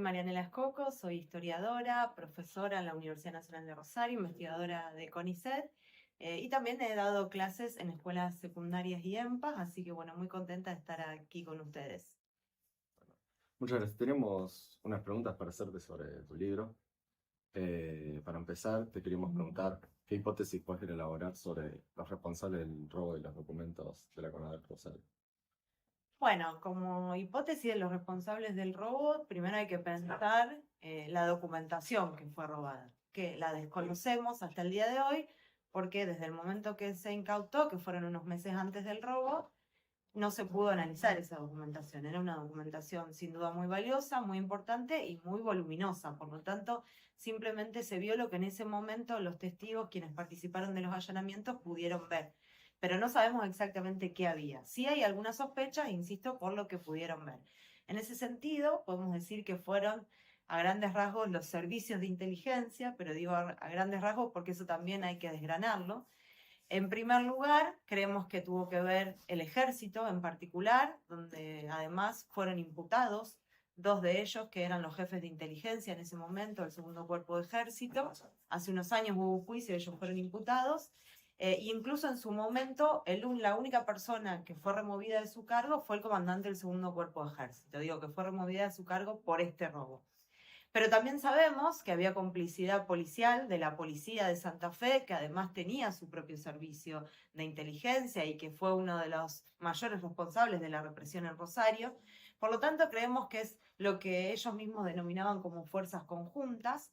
Marianela Escoco, soy historiadora, profesora en la Universidad Nacional de Rosario, investigadora de CONICET, y también he dado clases en escuelas secundarias y EMPA, así que bueno, muy contenta de estar aquí con ustedes. Muchas gracias. Tenemos unas preguntas para hacerte sobre tu libro. Para empezar, te queríamos preguntar qué hipótesis puedes elaborar sobre los responsables del robo de los documentos de la Comunidad de Rosario. Bueno, como hipótesis de los responsables del robo, primero hay que pensar la documentación que fue robada, que la desconocemos hasta el día de hoy, porque desde el momento que se incautó, que fueron unos meses antes del robo, no se pudo analizar esa documentación. Era una documentación sin duda muy valiosa, muy importante y muy voluminosa. Por lo tanto, simplemente se vio lo que en ese momento los testigos, quienes participaron de los allanamientos, pudieron ver. Pero no sabemos exactamente qué había. Sí hay algunas sospechas, insisto, por lo que pudieron ver. En ese sentido, podemos decir que fueron a grandes rasgos los servicios de inteligencia, pero digo a grandes rasgos porque eso también hay que desgranarlo. En primer lugar, creemos que tuvo que ver el ejército en particular, donde además fueron imputados dos de ellos, que eran los jefes de inteligencia en ese momento, el segundo cuerpo de ejército. Hace unos años hubo juicio, ellos fueron imputados. Incluso en su momento, la única persona que fue removida de su cargo fue el comandante del segundo cuerpo de ejército. Digo que fue removida de su cargo por este robo. Pero también sabemos que había complicidad policial de la policía de Santa Fe, que además tenía su propio servicio de inteligencia y que fue uno de los mayores responsables de la represión en Rosario. Por lo tanto, creemos que es lo que ellos mismos denominaban como fuerzas conjuntas,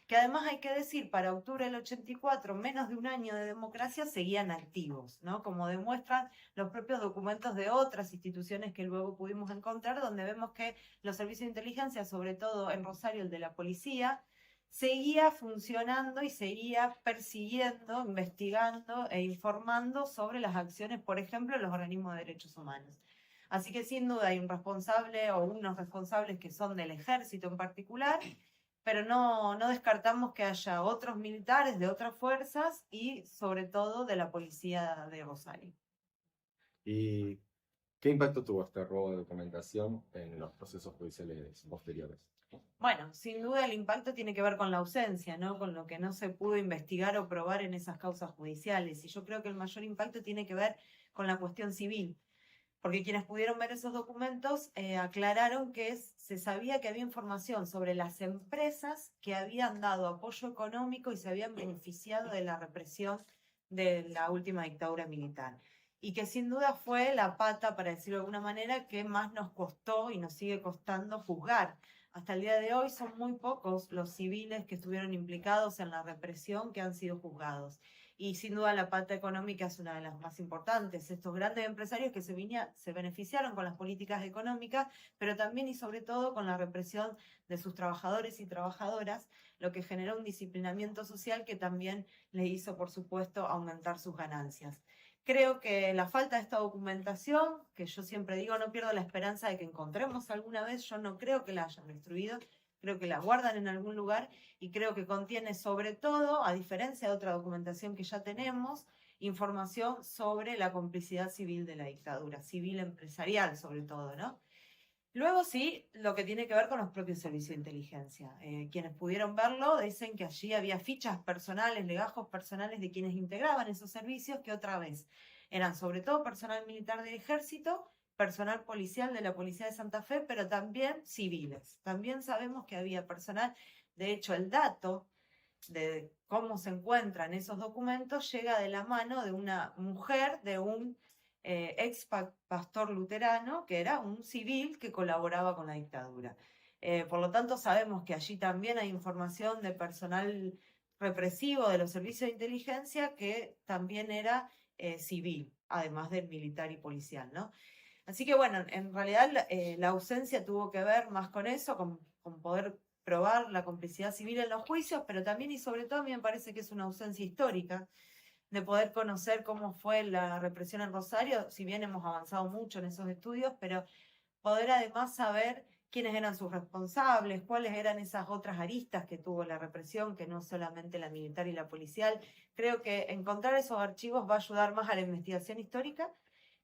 que además hay que decir, para octubre del 84, menos de un año de democracia, seguían activos, ¿no? Como demuestran los propios documentos de otras instituciones que luego pudimos encontrar, donde vemos que los servicios de inteligencia, sobre todo en Rosario el de la policía, seguía funcionando y seguía persiguiendo, investigando e informando sobre las acciones, por ejemplo, de los organismos de derechos humanos. Así que sin duda hay un responsable o unos responsables que son del ejército en particular, pero no descartamos que haya otros militares de otras fuerzas y sobre todo de la policía de Rosario. ¿Y qué impacto tuvo este robo de documentación en los procesos judiciales posteriores? Bueno, sin duda el impacto tiene que ver con la ausencia, ¿no? Con lo que no se pudo investigar o probar en esas causas judiciales. Y yo creo que el mayor impacto tiene que ver con la cuestión civil, porque quienes pudieron ver esos documentos aclararon que se sabía que había información sobre las empresas que habían dado apoyo económico y se habían beneficiado de la represión de la última dictadura militar. Y que sin duda fue la pata, para decirlo de alguna manera, que más nos costó y nos sigue costando juzgar. Hasta el día de hoy son muy pocos los civiles que estuvieron implicados en la represión que han sido juzgados. Y sin duda la pata económica es una de las más importantes. Estos grandes empresarios que se beneficiaron con las políticas económicas, pero también y sobre todo con la represión de sus trabajadores y trabajadoras, lo que generó un disciplinamiento social que también le hizo, por supuesto, aumentar sus ganancias. Creo que la falta de esta documentación, que yo siempre digo, no pierdo la esperanza de que encontremos alguna vez, yo no creo que la hayan destruido, creo que la guardan en algún lugar y creo que contiene sobre todo, a diferencia de otra documentación que ya tenemos, información sobre la complicidad civil de la dictadura, civil empresarial sobre todo, ¿no? Luego sí, lo que tiene que ver con los propios servicios de inteligencia. Quienes pudieron verlo dicen que allí había fichas personales, legajos personales de quienes integraban esos servicios, que otra vez eran sobre todo personal militar del ejército, personal policial de la Policía de Santa Fe, pero también civiles. También sabemos que había personal, de hecho el dato de cómo se encuentran esos documentos llega de la mano de una mujer de un ex pastor luterano, que era un civil que colaboraba con la dictadura. Por lo tanto, sabemos que allí también hay información de personal represivo de los servicios de inteligencia que también era civil, además del militar y policial, ¿no? Así que bueno, en realidad la ausencia tuvo que ver más con eso, con poder probar la complicidad civil en los juicios, pero también y sobre todo a mí me parece que es una ausencia histórica de poder conocer cómo fue la represión en Rosario, si bien hemos avanzado mucho en esos estudios, pero poder además saber quiénes eran sus responsables, cuáles eran esas otras aristas que tuvo la represión, que no solamente la militar y la policial. Creo que encontrar esos archivos va a ayudar más a la investigación histórica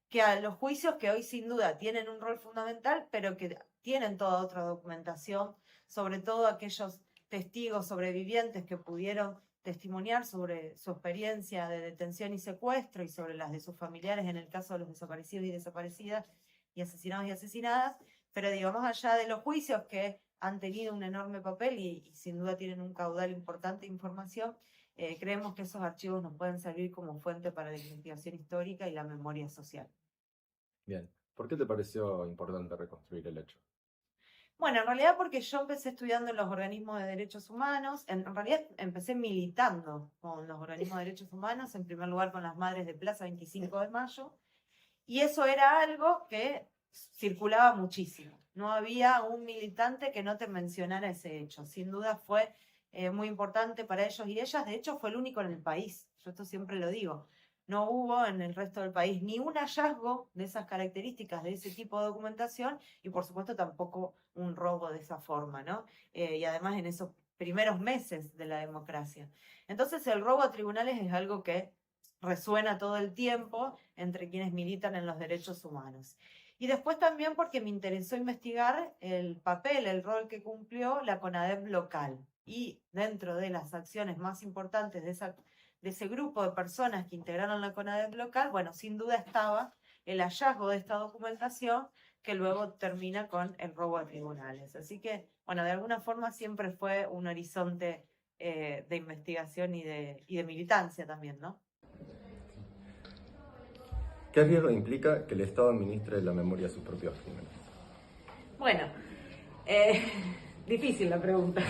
que a los juicios que hoy sin duda tienen un rol fundamental, pero que tienen toda otra documentación sobre todo aquellos testigos sobrevivientes que pudieron testimoniar sobre su experiencia de detención y secuestro y sobre las de sus familiares en el caso de los desaparecidos y desaparecidas y asesinados y asesinadas, pero digo, más allá de los juicios que han tenido un enorme papel y sin duda tienen un caudal importante de información, creemos que esos archivos nos pueden servir como fuente para la investigación histórica y la memoria social. Bien, ¿por qué te pareció importante reconstruir el hecho? Bueno, en realidad porque yo empecé estudiando en los organismos de derechos humanos, en realidad empecé militando con los organismos de derechos humanos, en primer lugar con las Madres de Plaza 25 de Mayo, y eso era algo que circulaba muchísimo. No había un militante que no te mencionara ese hecho. Sin duda fue muy importante para ellos y ellas. De hecho, fue el único en el país. Yo esto siempre lo digo. No hubo en el resto del país ni un hallazgo de esas características, de ese tipo de documentación, y por supuesto tampoco un robo de esa forma, ¿no? Y además en esos primeros meses de la democracia. Entonces el robo a tribunales es algo que resuena todo el tiempo entre quienes militan en los derechos humanos. Y después también porque me interesó investigar el papel, el rol que cumplió la CONADEP local. Y dentro de las acciones más importantes de ese grupo de personas que integraron la CONADEP local, bueno, sin duda estaba el hallazgo de esta documentación que luego termina con el robo a tribunales. Así que, bueno, de alguna forma siempre fue un horizonte de investigación y de militancia también, ¿no? ¿Qué riesgo implica que el Estado administre la memoria de sus propios crímenes? Bueno, difícil la pregunta.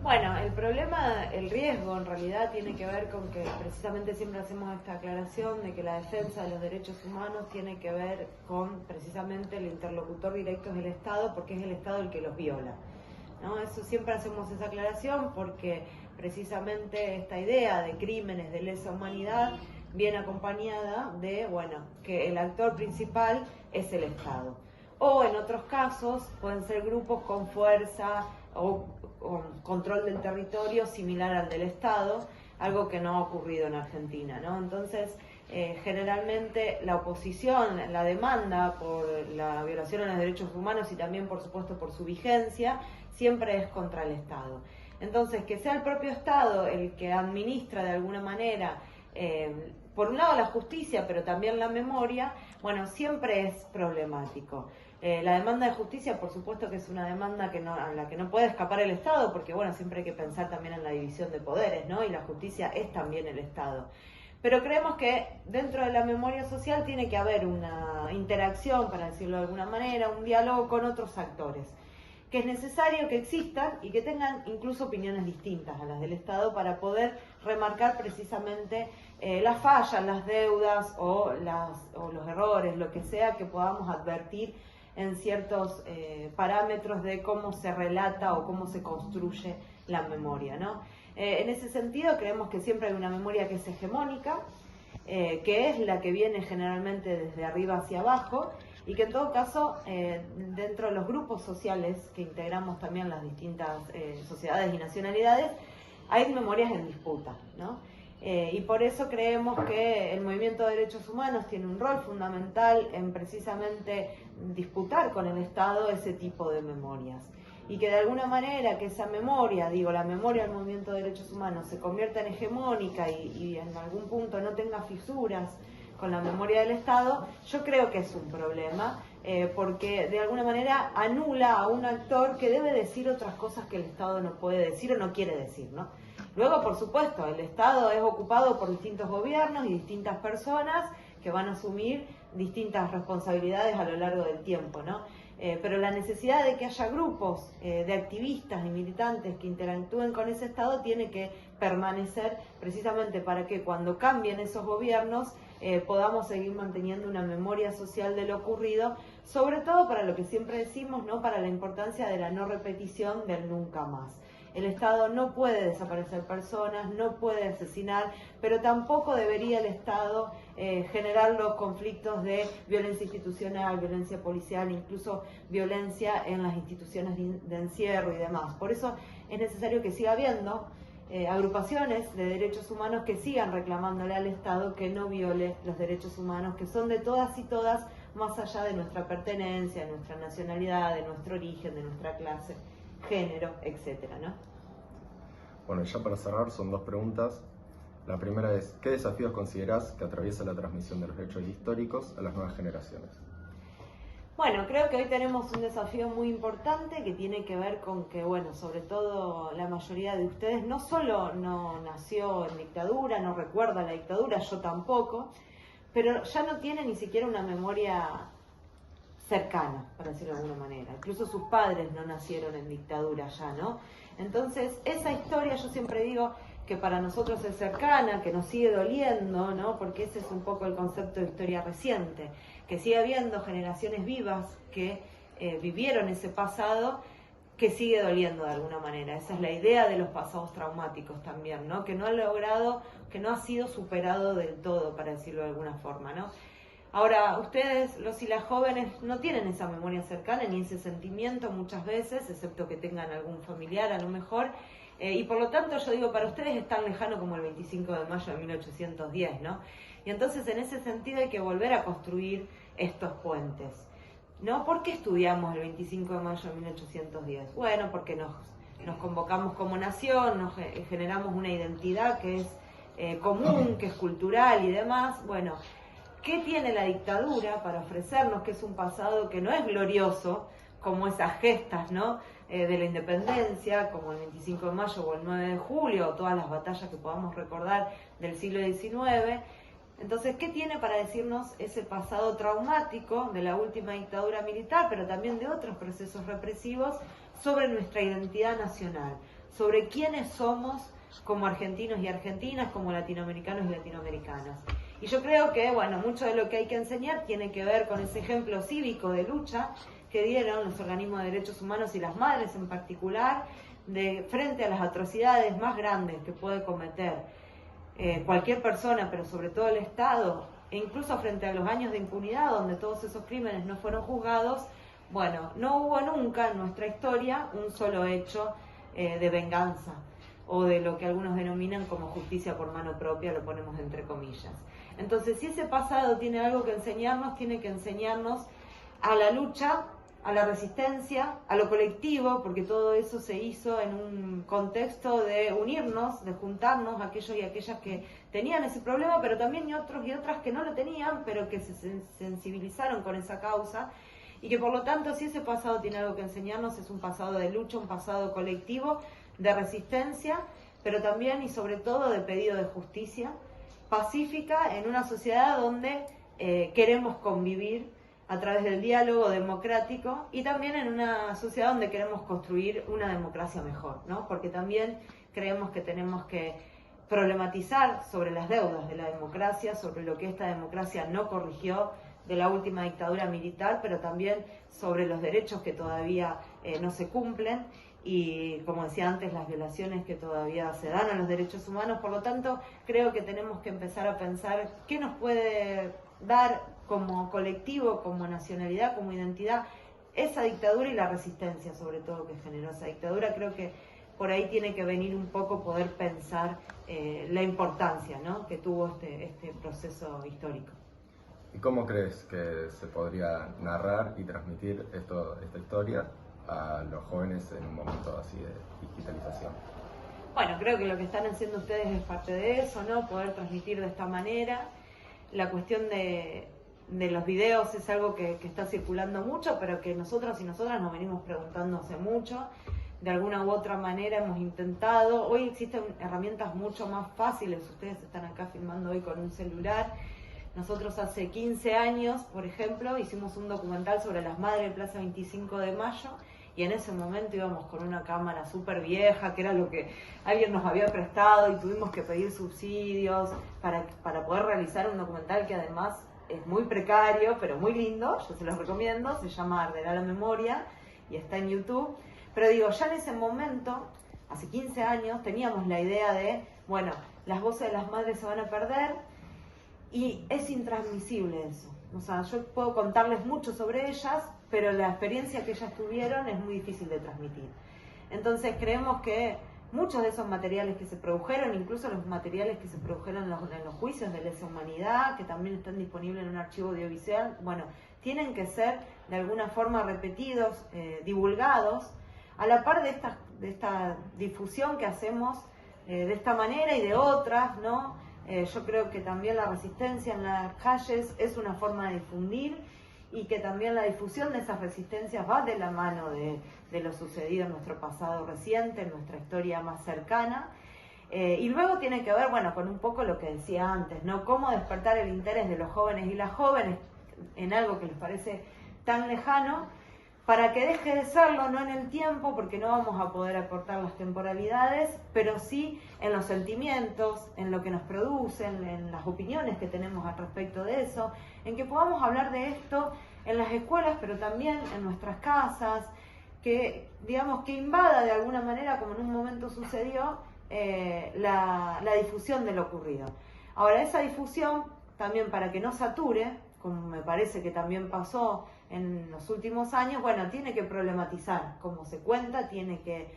Bueno, el problema, el riesgo en realidad tiene que ver con que precisamente siempre hacemos esta aclaración de que la defensa de los derechos humanos tiene que ver con precisamente el interlocutor directo es el Estado, porque es el Estado el que los viola, ¿no? Eso siempre hacemos esa aclaración porque precisamente esta idea de crímenes de lesa humanidad viene acompañada de, bueno, que el actor principal es el Estado. O en otros casos pueden ser grupos con fuerza o con control del territorio similar al del Estado, algo que no ha ocurrido en Argentina, ¿no? Entonces, generalmente la oposición, la demanda por la violación a los derechos humanos y también, por supuesto, por su vigencia, siempre es contra el Estado. Entonces, que sea el propio Estado el que administra de alguna manera, por un lado la justicia, pero también la memoria, bueno, siempre es problemático. La demanda de justicia, por supuesto que es una demanda a la que no puede escapar el Estado, porque bueno, siempre hay que pensar también en la división de poderes, ¿no? Y la justicia es también el Estado. Pero creemos que dentro de la memoria social tiene que haber una interacción, para decirlo de alguna manera, un diálogo con otros actores, que es necesario que existan y que tengan incluso opiniones distintas a las del Estado para poder remarcar precisamente las fallas, las deudas o los errores, lo que sea que podamos advertir en ciertos parámetros de cómo se relata o cómo se construye la memoria, ¿no? En ese sentido creemos que siempre hay una memoria que es hegemónica, que es la que viene generalmente desde arriba hacia abajo, y que en todo caso, dentro de los grupos sociales que integramos también las distintas sociedades y nacionalidades, hay memorias en disputa, ¿no? Y por eso creemos que el movimiento de derechos humanos tiene un rol fundamental en precisamente disputar con el Estado ese tipo de memorias. Y que de alguna manera que esa memoria, la memoria del movimiento de derechos humanos se convierta en hegemónica y en algún punto no tenga fisuras con la memoria del Estado, yo creo que es un problema, porque de alguna manera anula a un actor que debe decir otras cosas que el Estado no puede decir o no quiere decir, ¿no? Luego, por supuesto, el Estado es ocupado por distintos gobiernos y distintas personas que van a asumir distintas responsabilidades a lo largo del tiempo, ¿no? Pero la necesidad de que haya grupos de activistas y militantes que interactúen con ese Estado tiene que permanecer precisamente para que cuando cambien esos gobiernos podamos seguir manteniendo una memoria social de lo ocurrido, sobre todo para lo que siempre decimos, ¿no? Para la importancia de la no repetición del nunca más. El Estado no puede desaparecer personas, no puede asesinar, pero tampoco debería el Estado generar los conflictos de violencia institucional, violencia policial, incluso violencia en las instituciones de encierro y demás. Por eso es necesario que siga habiendo agrupaciones de derechos humanos que sigan reclamándole al Estado que no viole los derechos humanos, que son de todas y todas, más allá de nuestra pertenencia, de nuestra nacionalidad, de nuestro origen, de nuestra clase género, etcétera, ¿no? Bueno, y ya para cerrar, son 2 preguntas. La primera es, ¿qué desafíos considerás que atraviesa la transmisión de los hechos históricos a las nuevas generaciones? Bueno, creo que hoy tenemos un desafío muy importante que tiene que ver con que, bueno, sobre todo la mayoría de ustedes no solo no nació en dictadura, no recuerda la dictadura, yo tampoco, pero ya no tiene ni siquiera una memoria cercana, para decirlo de alguna manera. Incluso sus padres no nacieron en dictadura ya, ¿no? Entonces, esa historia yo siempre digo que para nosotros es cercana, que nos sigue doliendo, ¿no? Porque ese es un poco el concepto de historia reciente, que sigue habiendo generaciones vivas que vivieron ese pasado, que sigue doliendo de alguna manera. Esa es la idea de los pasados traumáticos también, ¿no? Que no ha logrado, que no ha sido superado del todo, para decirlo de alguna forma, ¿no? Ahora, ustedes, los y las jóvenes, no tienen esa memoria cercana ni ese sentimiento muchas veces, excepto que tengan algún familiar a lo mejor, y por lo tanto yo digo, para ustedes es tan lejano como el 25 de mayo de 1810, ¿no? Y entonces en ese sentido hay que volver a construir estos puentes, ¿no? ¿Por qué estudiamos el 25 de mayo de 1810? Bueno, porque nos convocamos como nación, nos generamos una identidad que es común, que es cultural y demás. Bueno, ¿qué tiene la dictadura para ofrecernos, que es un pasado que no es glorioso, como esas gestas, ¿no? De la independencia, como el 25 de mayo o el 9 de julio, o todas las batallas que podamos recordar del siglo XIX? Entonces, ¿qué tiene para decirnos ese pasado traumático de la última dictadura militar, pero también de otros procesos represivos, sobre nuestra identidad nacional, sobre quiénes somos como argentinos y argentinas, como latinoamericanos y latinoamericanas? Y yo creo que, bueno, mucho de lo que hay que enseñar tiene que ver con ese ejemplo cívico de lucha que dieron los organismos de derechos humanos y las madres en particular, frente a las atrocidades más grandes que puede cometer cualquier persona, pero sobre todo el Estado, e incluso frente a los años de impunidad donde todos esos crímenes no fueron juzgados. Bueno, no hubo nunca en nuestra historia un solo hecho de venganza, o de lo que algunos denominan como justicia por mano propia, lo ponemos entre comillas. Entonces, si ese pasado tiene algo que enseñarnos, tiene que enseñarnos a la lucha, a la resistencia, a lo colectivo, porque todo eso se hizo en un contexto de unirnos, de juntarnos, aquellos y aquellas que tenían ese problema, pero también otros y otras que no lo tenían, pero que se sensibilizaron con esa causa, y que por lo tanto, si ese pasado tiene algo que enseñarnos, es un pasado de lucha, un pasado colectivo, de resistencia, pero también y sobre todo de pedido de justicia pacífica en una sociedad donde queremos convivir a través del diálogo democrático, y también en una sociedad donde queremos construir una democracia mejor, ¿no? Porque también creemos que tenemos que problematizar sobre las deudas de la democracia, sobre lo que esta democracia no corrigió de la última dictadura militar, pero también sobre los derechos que todavía no se cumplen, y, como decía antes, las violaciones que todavía se dan a los derechos humanos. Por lo tanto, creo que tenemos que empezar a pensar qué nos puede dar como colectivo, como nacionalidad, como identidad, esa dictadura y la resistencia, sobre todo, que generó esa dictadura. Creo que por ahí tiene que venir un poco poder pensar la importancia, ¿no?, que tuvo este proceso histórico. ¿Y cómo crees que se podría narrar y transmitir esta historia a los jóvenes en un momento así de digitalización? Bueno, creo que lo que están haciendo ustedes es parte de eso, ¿no? Poder transmitir de esta manera. La cuestión de los videos es algo que está circulando mucho, pero que nosotros y nosotras nos venimos preguntando hace mucho. De alguna u otra manera hemos intentado. Hoy existen herramientas mucho más fáciles. Ustedes están acá filmando hoy con un celular. Nosotros hace 15 años, por ejemplo, hicimos un documental sobre las madres de Plaza 25 de Mayo, y en ese momento íbamos con una cámara súper vieja, que era lo que alguien nos había prestado, y tuvimos que pedir subsidios para poder realizar un documental que además es muy precario, pero muy lindo. Yo se los recomiendo, se llama Arderá la Memoria y está en YouTube. Pero digo, ya en ese momento, hace 15 años, teníamos la idea de, bueno, las voces de las madres se van a perder, y es intransmisible eso. O sea, yo puedo contarles mucho sobre ellas, pero la experiencia que ellas tuvieron es muy difícil de transmitir. Entonces creemos que muchos de esos materiales que se produjeron, incluso los materiales que se produjeron en los juicios de lesa humanidad, que también están disponibles en un archivo audiovisual, bueno, tienen que ser de alguna forma repetidos, divulgados, a la par de esta difusión que hacemos de esta manera y de otras, ¿no? Yo creo que también la resistencia en las calles es una forma de difundir y que también la difusión de esas resistencias va de la mano de lo sucedido en nuestro pasado reciente, en nuestra historia más cercana. Y luego tiene que ver, bueno, con un poco lo que decía antes, ¿no? Cómo despertar el interés de los jóvenes y las jóvenes en algo que les parece tan lejano, para que deje de serlo, no en el tiempo, porque no vamos a poder acortar las temporalidades, pero sí en los sentimientos, en lo que nos producen, en las opiniones que tenemos al respecto de eso, en que podamos hablar de esto en las escuelas, pero también en nuestras casas, que digamos que invada de alguna manera, como en un momento sucedió, la difusión de lo ocurrido. Ahora, esa difusión también, para que no sature, como me parece que también pasó en los últimos años, bueno, tiene que problematizar cómo se cuenta, tiene que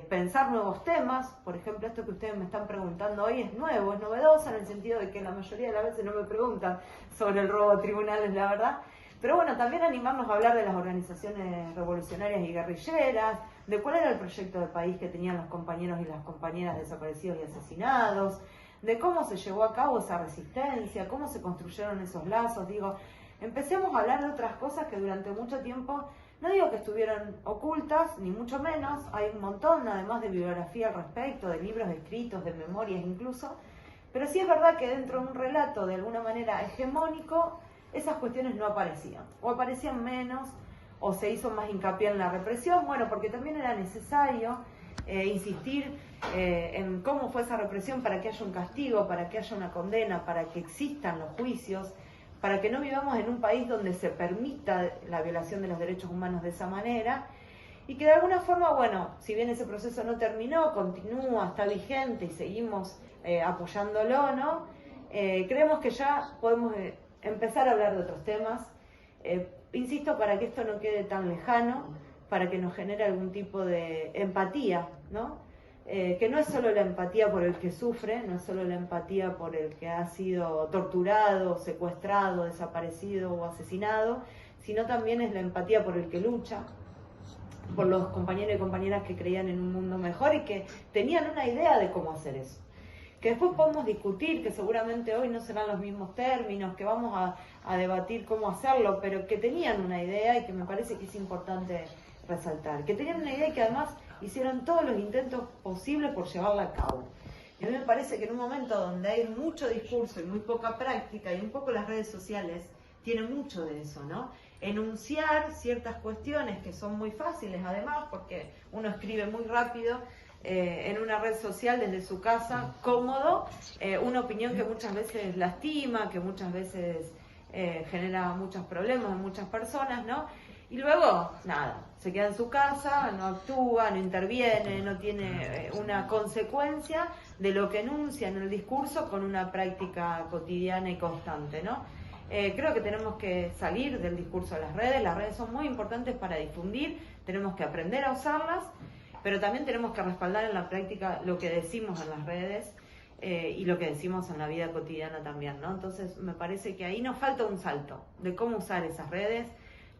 pensar nuevos temas. Por ejemplo, esto que ustedes me están preguntando hoy es nuevo, es novedoso, en el sentido de que la mayoría de las veces no me preguntan sobre el robo a tribunales, la verdad. Pero bueno, también animarnos a hablar de las organizaciones revolucionarias y guerrilleras, de cuál era el proyecto de país que tenían los compañeros y las compañeras desaparecidos y asesinados, de cómo se llevó a cabo esa resistencia, cómo se construyeron esos lazos. Digo, empecemos a hablar de otras cosas que durante mucho tiempo, no digo que estuvieron ocultas, ni mucho menos, hay un montón además de bibliografía al respecto, de libros escritos, de memorias incluso, pero sí es verdad que dentro de un relato de alguna manera hegemónico, esas cuestiones no aparecían, o aparecían menos, o se hizo más hincapié en la represión, bueno, porque también era necesario insistir en cómo fue esa represión para que haya un castigo, para que haya una condena, para que existan los juicios, para que no vivamos en un país donde se permita la violación de los derechos humanos de esa manera, y que de alguna forma, bueno, si bien ese proceso no terminó, continúa, está vigente y seguimos apoyándolo, ¿no? Creemos que ya podemos empezar a hablar de otros temas, insisto, para que esto no quede tan lejano, para que nos genere algún tipo de empatía, ¿no? Que no es solo la empatía por el que sufre, no es solo la empatía por el que ha sido torturado, secuestrado, desaparecido o asesinado, sino también es la empatía por el que lucha, por los compañeros y compañeras que creían en un mundo mejor y que tenían una idea de cómo hacer eso. Que después podemos discutir, que seguramente hoy no serán los mismos términos, que vamos a debatir cómo hacerlo, pero que tenían una idea y que me parece que es importante resaltar. Que tenían una idea y que además hicieron todos los intentos posibles por llevarla a cabo. Y a mí me parece que en un momento donde hay mucho discurso y muy poca práctica, y un poco las redes sociales tienen mucho de eso, ¿no? Enunciar ciertas cuestiones que son muy fáciles además, porque uno escribe muy rápido en una red social desde su casa, cómodo, una opinión que muchas veces lastima, que muchas veces genera muchos problemas en muchas personas, ¿no? Y luego, nada, se queda en su casa, no actúa, no interviene, no tiene una consecuencia de lo que enuncia en el discurso con una práctica cotidiana y constante, ¿no? Creo que tenemos que salir del discurso de las redes son muy importantes para difundir, tenemos que aprender a usarlas, pero también tenemos que respaldar en la práctica lo que decimos en las redes y lo que decimos en la vida cotidiana también, ¿no? Entonces me parece que ahí nos falta un salto de cómo usar esas redes,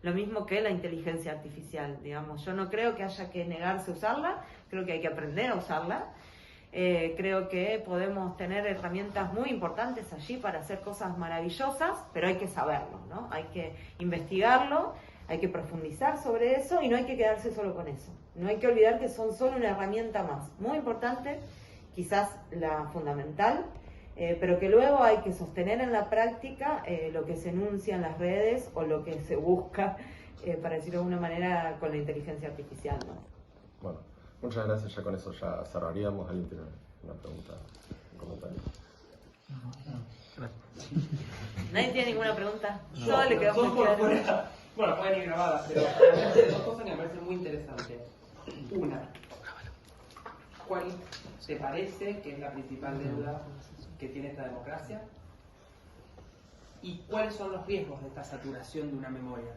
lo mismo que la inteligencia artificial, digamos. Yo no creo que haya que negarse a usarla, creo que hay que aprender a usarla. Creo que podemos tener herramientas muy importantes allí para hacer cosas maravillosas, pero hay que saberlo, ¿no? Hay que investigarlo, hay que profundizar sobre eso y no hay que quedarse solo con eso. No hay que olvidar que son solo una herramienta más, muy importante, quizás la fundamental, pero que luego hay que sostener en la práctica lo que se enuncia en las redes o lo que se busca, para decirlo de alguna manera, con la inteligencia artificial, ¿no? Bueno, muchas gracias. Ya con eso ya cerraríamos. ¿Alguien tiene una pregunta, un comentario? ¿Nadie tiene ninguna pregunta? No, Solo le quedamos por fuera. Bueno, pueden ir grabadas, pero realmente dos cosas que me parecen muy interesantes. Una, ¿cuál te parece que es la principal deuda que tiene esta democracia? ¿Y cuáles son los riesgos de esta saturación de una memoria?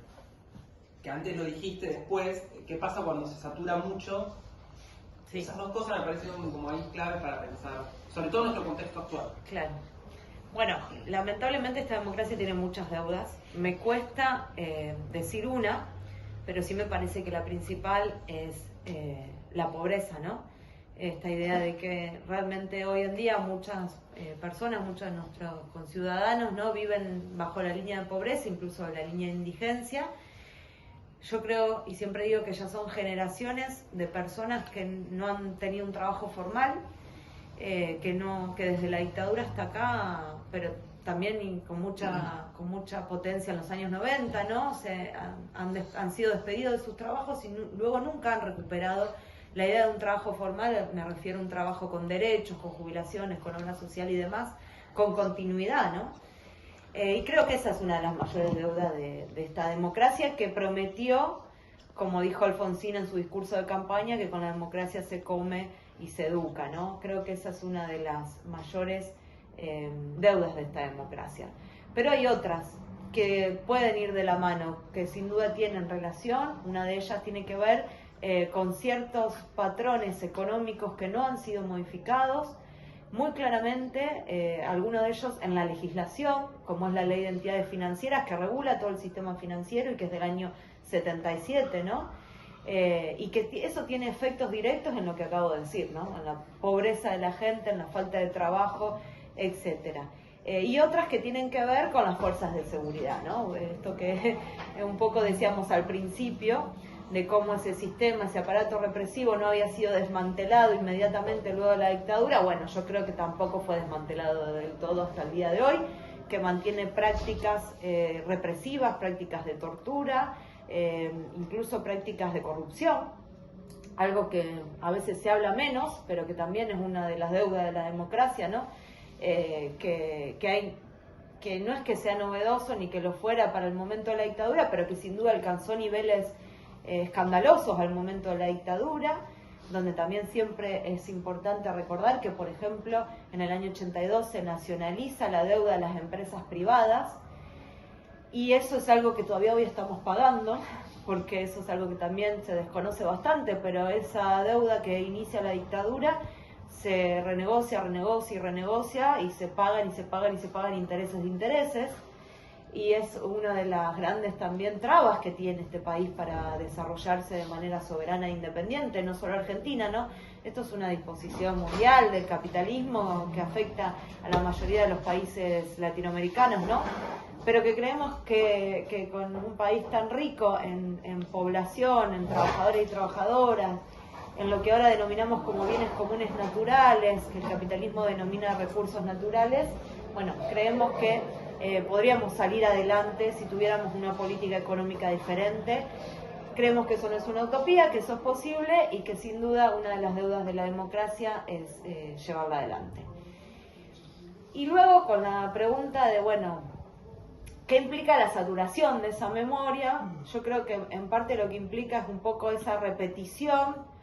Que antes lo dijiste, después, ¿qué pasa cuando se satura mucho? Sí. Esas dos cosas me parecen como ahí claves para pensar, sobre todo en nuestro contexto actual. Claro. Bueno, lamentablemente esta democracia tiene muchas deudas. Me cuesta decir una, pero sí me parece que la principal es la pobreza, ¿no? Esta idea de que realmente hoy en día muchas personas, muchos de nuestros conciudadanos, ¿no?, viven bajo la línea de pobreza, incluso la línea de indigencia. Yo creo y siempre digo que ya son generaciones de personas que no han tenido un trabajo formal, que desde la dictadura hasta acá, pero también con mucha potencia en los años 90, ¿no?, han sido despedidos de sus trabajos y luego nunca han recuperado la idea de un trabajo formal. Me refiero a un trabajo con derechos, con jubilaciones, con obra social y demás, con continuidad, ¿no? Y creo que esa es una de las mayores deudas de esta democracia, que prometió, como dijo Alfonsín en su discurso de campaña, que con la democracia se come y se educa, ¿no? Creo que esa es una de las mayores deudas de esta democracia. Pero hay otras que pueden ir de la mano, que sin duda tienen relación. Una de ellas tiene que ver con ciertos patrones económicos que no han sido modificados, muy claramente, algunos de ellos en la legislación, como es la Ley de Entidades Financieras, que regula todo el sistema financiero y que es del año 77, ¿no? Y que eso tiene efectos directos en lo que acabo de decir, ¿no?, en la pobreza de la gente, en la falta de trabajo, etcétera. Y otras que tienen que ver con las fuerzas de seguridad, ¿no? Esto que un poco decíamos al principio, de cómo ese sistema, ese aparato represivo no había sido desmantelado inmediatamente luego de la dictadura. Bueno, yo creo que tampoco fue desmantelado del todo hasta el día de hoy, que mantiene prácticas represivas, prácticas de tortura, incluso prácticas de corrupción, algo que a veces se habla menos, pero que también es una de las deudas de la democracia, ¿no? Que no es que sea novedoso ni que lo fuera para el momento de la dictadura, pero que sin duda alcanzó niveles escandalosos al momento de la dictadura, donde también siempre es importante recordar que, por ejemplo, en el año 82 se nacionaliza la deuda de las empresas privadas, y eso es algo que todavía hoy estamos pagando, porque eso es algo que también se desconoce bastante, pero esa deuda que inicia la dictadura se renegocia y se pagan y se pagan y se pagan intereses de intereses. Y es una de las grandes también trabas que tiene este país para desarrollarse de manera soberana e independiente, no solo Argentina, ¿no? Esto es una disposición mundial del capitalismo que afecta a la mayoría de los países latinoamericanos, ¿no? Pero que creemos que con un país tan rico en población, en trabajadores y trabajadoras, en lo que ahora denominamos como bienes comunes naturales, que el capitalismo denomina recursos naturales, bueno, creemos que podríamos salir adelante si tuviéramos una política económica diferente. Creemos que eso no es una utopía, que eso es posible y que sin duda una de las deudas de la democracia es llevarla adelante. Y luego con la pregunta de, bueno, ¿qué implica la saturación de esa memoria? Yo creo que en parte lo que implica es un poco esa repetición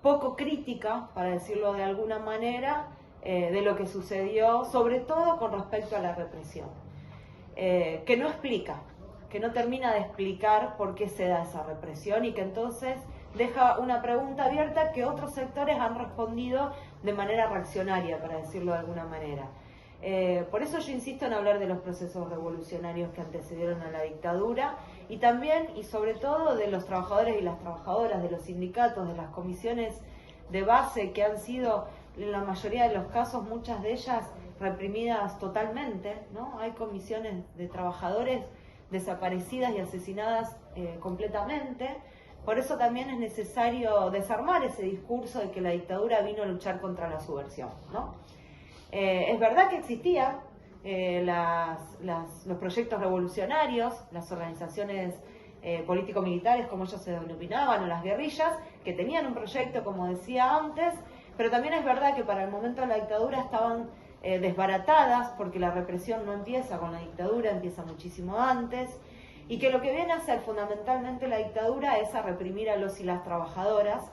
poco crítica, para decirlo de alguna manera, de lo que sucedió, sobre todo con respecto a la represión. Que no explica, que no termina de explicar por qué se da esa represión y que entonces deja una pregunta abierta que otros sectores han respondido de manera reaccionaria, para decirlo de alguna manera. Por eso yo insisto en hablar de los procesos revolucionarios que antecedieron a la dictadura y también y sobre todo de los trabajadores y las trabajadoras, de los sindicatos, de las comisiones de base que han sido, en la mayoría de los casos, muchas de ellas reprimidas totalmente, ¿no? Hay comisiones de trabajadores desaparecidas y asesinadas completamente. Por eso también es necesario desarmar ese discurso de que la dictadura vino a luchar contra la subversión, ¿no? Es verdad que existían los proyectos revolucionarios, las organizaciones político-militares, como ellos se denominaban, o las guerrillas, que tenían un proyecto, como decía antes, pero también es verdad que para el momento de la dictadura estaban desbaratadas, porque la represión no empieza con la dictadura, empieza muchísimo antes, y que lo que viene a hacer fundamentalmente la dictadura es a reprimir a los y las trabajadoras,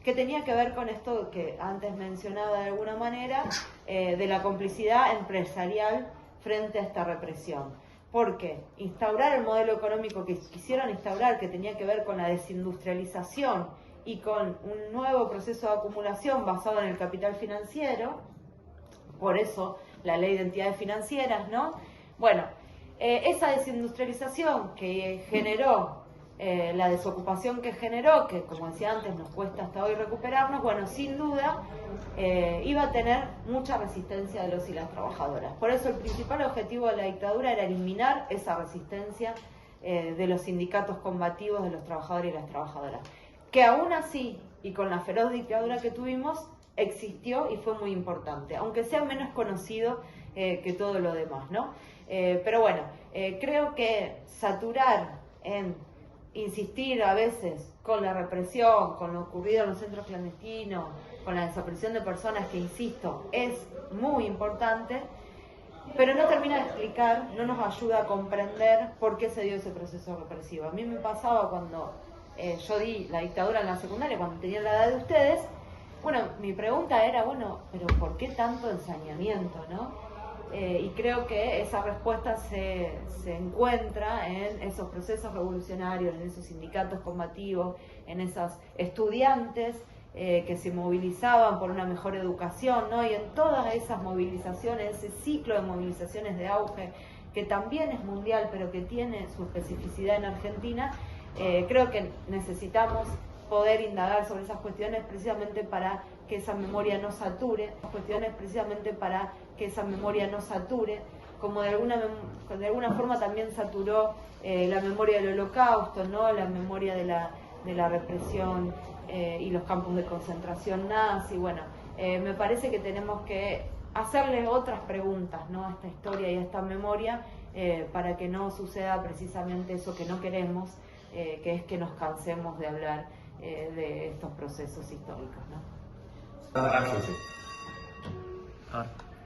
que tenía que ver con esto que antes mencionaba de alguna manera, de la complicidad empresarial frente a esta represión. Porque instaurar el modelo económico que quisieron instaurar, que tenía que ver con la desindustrialización y con un nuevo proceso de acumulación basado en el capital financiero, por eso la Ley de Entidades Financieras, ¿no? Bueno, esa desindustrialización que generó la desocupación que generó, que como decía antes nos cuesta hasta hoy recuperarnos, bueno, sin duda iba a tener mucha resistencia de los y las trabajadoras. Por eso el principal objetivo de la dictadura era eliminar esa resistencia de los sindicatos combativos de los trabajadores y las trabajadoras, que aún así, y con la feroz dictadura que tuvimos, existió y fue muy importante, aunque sea menos conocido que todo lo demás, ¿no? Pero bueno, creo que saturar en insistir a veces con la represión, con lo ocurrido en los centros clandestinos, con la desaparición de personas, que insisto, es muy importante, pero no termina de explicar, no nos ayuda a comprender por qué se dio ese proceso represivo. A mí me pasaba cuando yo di la dictadura en la secundaria, cuando tenía la edad de ustedes. Bueno, mi pregunta era, bueno, pero ¿por qué tanto ensañamiento, no? Y creo que esa respuesta se encuentra en esos procesos revolucionarios, en esos sindicatos combativos, en esos estudiantes que se movilizaban por una mejor educación, ¿no? Y en todas esas movilizaciones, ese ciclo de movilizaciones de auge, que también es mundial, pero que tiene su especificidad en Argentina, creo que necesitamos poder indagar sobre esas cuestiones precisamente para que esa memoria no sature, como de alguna forma también saturó la memoria del Holocausto, ¿no? La memoria de la represión y los campos de concentración nazi. Bueno, me parece que tenemos que hacerle otras preguntas, ¿no? A esta historia y a esta memoria para que no suceda precisamente eso que no queremos, que es que nos cansemos de hablar de estos procesos históricos, ¿no? Sí, sí.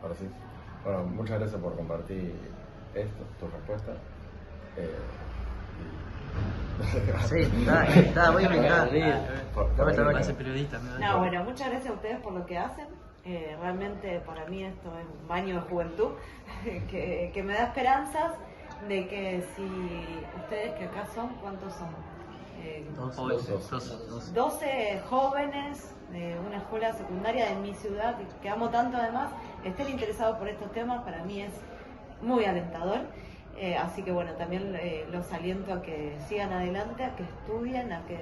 Ahora sí. Bueno, muchas gracias por compartir esto, tu respuesta. Sí, está muy bien. No, bueno, muchas gracias a ustedes por lo que hacen. Realmente para mí esto es un baño de juventud que me da esperanzas de que si ustedes, que acá son, ¿cuántos son? 12 jóvenes de una escuela secundaria de mi ciudad, que amo tanto además, estén interesados por estos temas, para mí es muy alentador. Así que bueno, también los aliento a que sigan adelante, a que estudien, a que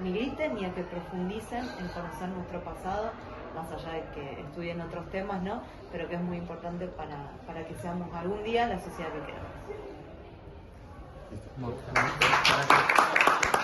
militen y a que profundicen en conocer nuestro pasado, más allá de que estudien otros temas, ¿no? Pero que es muy importante para que seamos algún día la sociedad que queremos. Muchas gracias.